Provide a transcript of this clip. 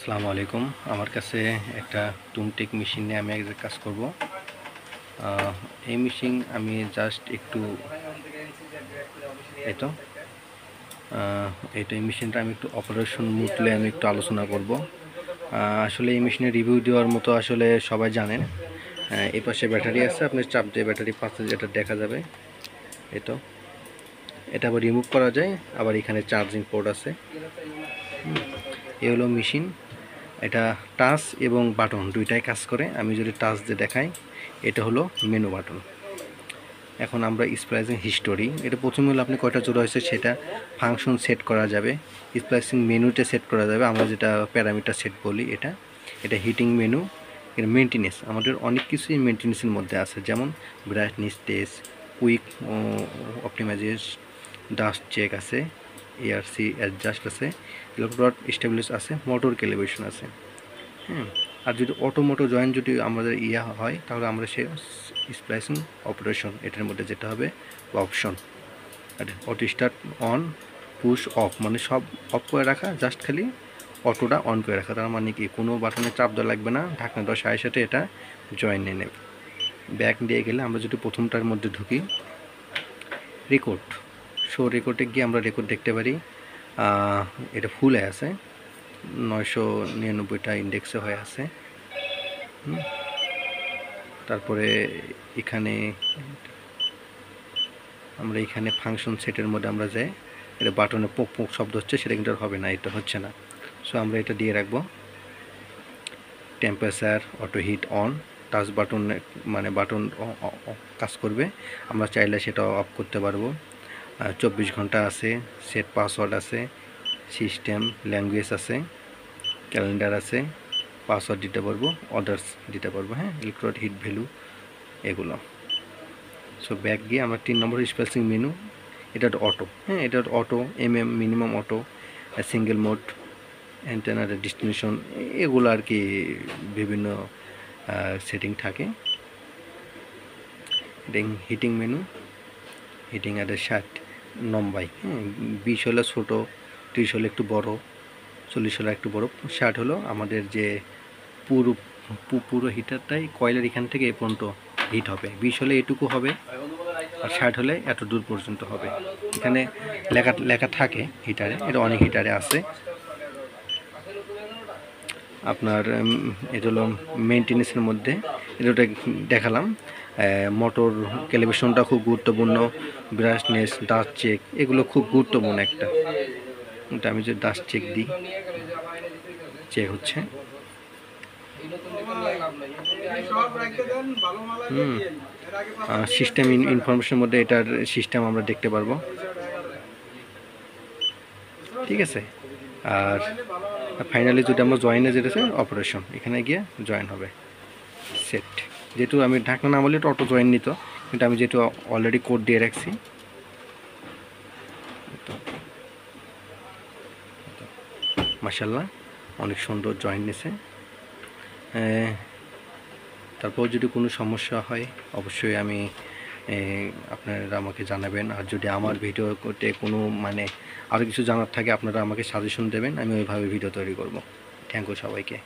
আসসালামু আলাইকুম। আমার কাছে একটা টুমটেক মেশিন নিয়ে আমি এক কাজ করব। এই মেশিন আমি জাস্ট একটু এই তো এই মেশিনটা আমি একটু অপারেশন মুডলে আমি একটু আলোচনা করব। আসলে এই মেশিনের রিভিউ দেওয়ার মতো আসলে সবাই জানেন। এই পাশে ব্যাটারি আছে, আপনি চাপ দিয়ে ব্যাটারি পাশে যেটা দেখা যাবে এই তো, এটা আবার রিমুভ করা যায়। আবার এখানে চার্জিং পোর্ট আছে। এই হলো মেশিন। এটা টাচ এবং বাটন দুইটাই কাজ করে। আমি যদি টাচ দিয়ে দেখাই, এটা হলো মেনু বাটন। এখন আমরা স্প্লাইসিং হিস্টোরি, এটা প্রথমে হলো আপনি কয়টা জোড়া হয়েছে সেটা ফাংশন সেট করা যাবে, স্প্লাইসিং মেনুতে সেট করা যাবে, আমরা যেটা প্যারামিটার সেট বলি। এটা হিটিং মেনু, এটা মেনটেনেন্স, আমাদের অনেক কিছুই মেনটেনেন্সের মধ্যে আছে, যেমন brightness test, quick optimisation, dust check আছে, এআরসি অ্যাডজাস্ট আছে, ইলেকট্রোড স্টেবিলাইজ আছে, মোটর ক্যালিব্রেশন আছে। আর যদি অটো জয়েন্ট যদি আমাদের হয়, তাহলে আমরা সে স্প্লাইসিং অপারেশন এটার মধ্যে যেটা হবে option, auto start on push of, মানে সব অফ করে রাখা, জাস্ট খালি অটোটা অন করে রাখা। তার মানে কি কোনো বাটনে চাপ দেওয়া লাগবে না, ঢাকনা দেওয়ার সাথে সাথে এটা জয়েন নিয়ে নেবে। ব্যাক দিয়ে গেলে আমরা যদি প্রথমটার মধ্যে ঢুকি, রেকর্ড রেকর্ডে গিয়ে আমরা রেকর্ড দেখতে পারি। এটা ফুলে আছে, 999টা ইন্ডেক্সে হয়ে আছে। তারপরে এখানে আমরা ফাংশন সেটের মধ্যে আমরা যাই, এটা বাটনে পোক পোক শব্দ হচ্ছে, সেটা কিন্তু হবে না, এটা হচ্ছে না। সো আমরা এটা দিয়ে রাখবো। Temperature auto hit on, touch button মানে বাটন কাজ করবে, আমরা চাইলে সেটা অফ করতে পারবো। 24 ঘন্টা আছে, সেট পাসওয়ার্ড আছে, সিস্টেম ল্যাঙ্গুয়েজ আছে, ক্যালেন্ডার আছে, পাসওয়ার্ড দিতে পারবো, অর্ডার্স দিতে পারবো, ইলেকট্রোড হিট ভ্যালু এগুলো। সো ব্যাক গিয়ে আমরা 3 নম্বর স্পেসিং মেনু, এটা অটো, এটা auto minimum auto, single mode, অ্যান্টেনার ডেস্টিনেশন, এগুলো আর কি বিভিন্ন সেটিং থাকে। হিটিং মেনু, হিটিং আর 60 লম্বাই, 20 হলে ছোটো, 30 হলে একটু বড়, 40 হলে একটু বড়, 60 হলো আমাদের যে পুরো হিটারটাই কয়েলের এখান থেকে এ পর্যন্ত হিট হবে। 20 হলে এটুকু হবে, আর 60 হলে এত দূর পর্যন্ত হবে। এখানে লেখা থাকে হিটারে, এটা অনেক হিটারে আছে। আপনার এটা হলো মেনটেনেন্সের মধ্যে, এটা দেখালাম। মোটর ক্যালিব্রেশনটা খুব গুরুত্বপূর্ণ, ব্রাইটনেস, ডাস্ট চেক, এগুলো খুব গুরুত্বপূর্ণ একটা। এটা আমি যে ডাস্ট চেক দিই, চেক হচ্ছে। সিস্টেম ইনফরমেশনের মধ্যে এটার সিস্টেম আমরা দেখতে পারবো, ঠিক আছে। আর ফাইনালি যদি আমরা জয়েনে যেতে চাই, অপারেশন, এখানে গিয়ে জয়েন হবে, সেট। যেহেতু আমি ঢাকনা না বলে এটা অটো জয়েন নিত, কিন্তু আমি যেহেতু অলরেডি কোড দিয়ে রাখছি, মাশাআল্লাহ অনেক সুন্দর জয়েন নিছে। তারপর যদি কোনো সমস্যা হয় অবশ্যই আপনারা আমাকে জানাবেন। আর যদি আমার ভিডিও করতে কোনো আরও কিছু জানার থাকে, আপনারা আমাকে সাজেশন দেবেন, আমি ওইভাবে ভিডিও তৈরি করব। থ্যাংক ইউ সবাইকে।